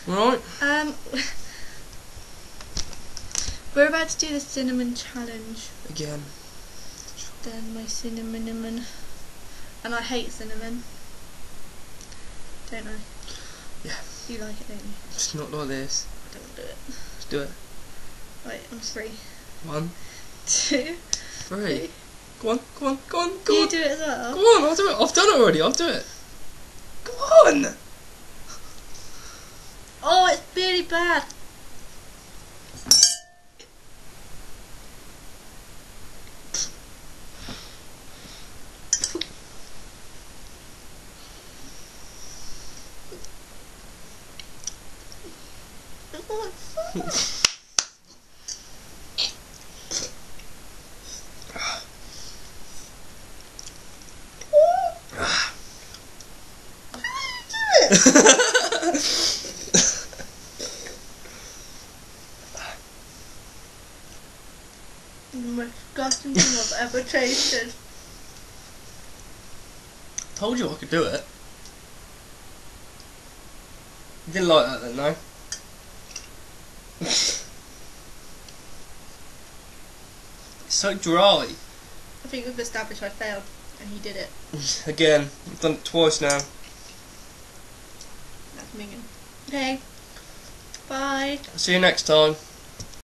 Right. We're about to do the cinnamon challenge. Again. There's my cinnamon. And I hate cinnamon. Don't I? Yeah. You like it, don't you? It's not like this. I don't want to do it. Let's do it. Right, I'm 3. 1, 2, 3. Go on. You do it as well? Go on, I'll do it. I've done it already. I'll do it. Go on. Oh, it's really bad. The most disgusting thing I've ever tasted. Told you I could do it. You didn't like that then, no? It's so dry. I think we've established I failed, and he did it. Again, I've done it twice now. That's minging. Okay. Bye. See you next time.